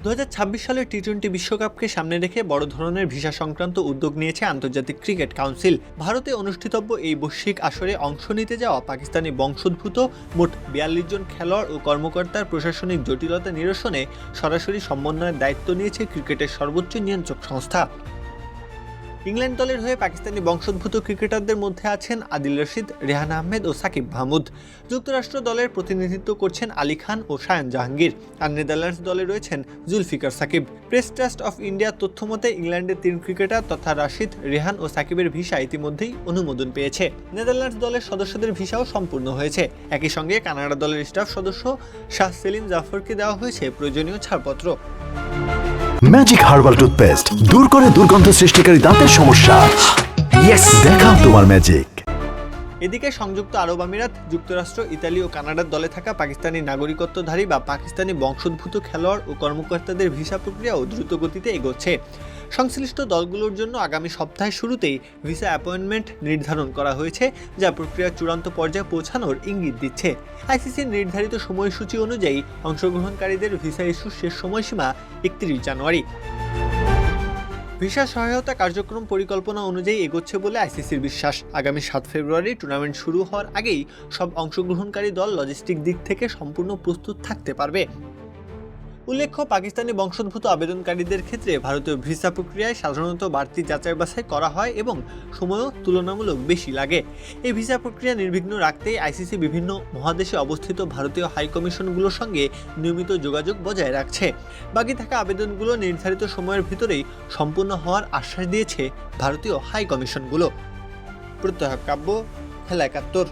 2026 সালের টি-20 বিশ্বকাপকে সামনে রেখে বড় ধরনের ভিসা সংক্রান্ত উদ্যোগ নিয়েছে আন্তর্জাতিক ক্রিকেট কাউন্সিল। ভারতে অনুষ্ঠিতব্য এই বৈশ্বিক আসরে অংশ নিতে যাওয়া পাকিস্তানি বংশোদ্ভূত মোট 42 জন খেলোয়াড় ও কর্মকর্তার প্রশাসনিক জটিলতা নিরসনে সরাসরি সমন্বয়ের দায়িত্ব নিয়েছে ক্রিকেটের সর্বোচ্চ নিয়ন্ত্রক সংস্থা। ইংল্যান্ড দলের হয়ে পাকিস্তানি বংশোদ্ভূত ক্রিকেটারদের মধ্যে আছেন আদিল রশিদ, রেহান আহমেদ ও সাকিব মাহমুদ। যুক্তরাষ্ট্র দলের প্রতিনিধিত্ব করছেন আলী খান ও শায়ান জাহাঙ্গীর। আর নেদারল্যান্ডস দলে রয়েছেন Zulfiqar Sakib. Press Trust of ইন্ডিয়ার তথ্যমতে ইংল্যান্ডের 3 ক্রিকেটার তথা রাশিদ, রেহান ও সাকিবের ভিসা ইতিমধ্যেই অনুমোদন পেয়েছে। নেদারল্যান্ডস দলের সদস্যদের ভিসাও সম্পূর্ণ হয়েছে। একই সঙ্গে কানাডা দলের স্টাফ সদস্য শাহ সেলিম জাফরকে দেওয়া হয়েছে প্রয়োজনীয় ছাড়পত্র। ম্যাজিক হার্বাল টুথপেস্ট দূর করে দুর্গন্ধ সৃষ্টিকারী দাঁতের সমস্যা। ইয়েস, দেখাও তোমার ম্যাজিক। এদিকে সংযুক্ত আরব আমিরাত, যুক্তরাষ্ট্র, ইতালি ও কানাডার দলে থাকা পাকিস্তানি নাগরিকত্বধারী বা পাকিস্তানি বংশোদ্ভূত খেলোয়াড় ও কর্মকর্তাদের ভিসা প্রক্রিয়াও দ্রুত গতিতে এগোচ্ছে। সংশ্লিষ্ট দলগুলোর জন্য আগামী সপ্তাহের শুরুতেই ভিসা অ্যাপয়েন্টমেন্ট নির্ধারণ করা হয়েছে, যা প্রক্রিয়ার চূড়ান্ত পর্যায়ে পৌঁছানোর ইঙ্গিত দিচ্ছে। আইসিসির নির্ধারিত সময়সূচি অনুযায়ী অংশগ্রহণকারীদের ভিসা ইস্যুর শেষ সময়সীমা 31 জানুয়ারি। ভিসা সহায়তা কার্যক্রম পরিকল্পনা অনুযায়ী এগোচ্ছে বলে আইসিসির বিশ্বাস। আগামী 7 ফেব্রুয়ারি টুর্নামেন্ট শুরু হওয়ার আগেই সব অংশগ্রহণকারী দল লজিস্টিক দিক থেকে সম্পূর্ণ প্রস্তুত থাকতে পারবে। উল্লেখ্য, পাকিস্তানি বংশোদ্ভূত আবেদনকারীদের ক্ষেত্রে ভারতীয় ভিসা প্রক্রিয়ায় সাধারণত বাড়তি যাচাই বাছাই করা হয় এবং সময়ও তুলনামূলক বেশি লাগে। এই ভিসা প্রক্রিয়া নির্বিঘ্ন রাখতেই আইসিসি বিভিন্ন মহাদেশে অবস্থিত ভারতীয় হাইকমিশনগুলোর সঙ্গে নিয়মিত যোগাযোগ বজায় রাখছে। বাকি থাকা আবেদনগুলো নির্ধারিত সময়ের ভিতরেই সম্পূর্ণ হওয়ার আশ্বাস দিয়েছে ভারতীয় হাইকমিশনগুলো। প্রত্যহ কাব্য, খেলা 71।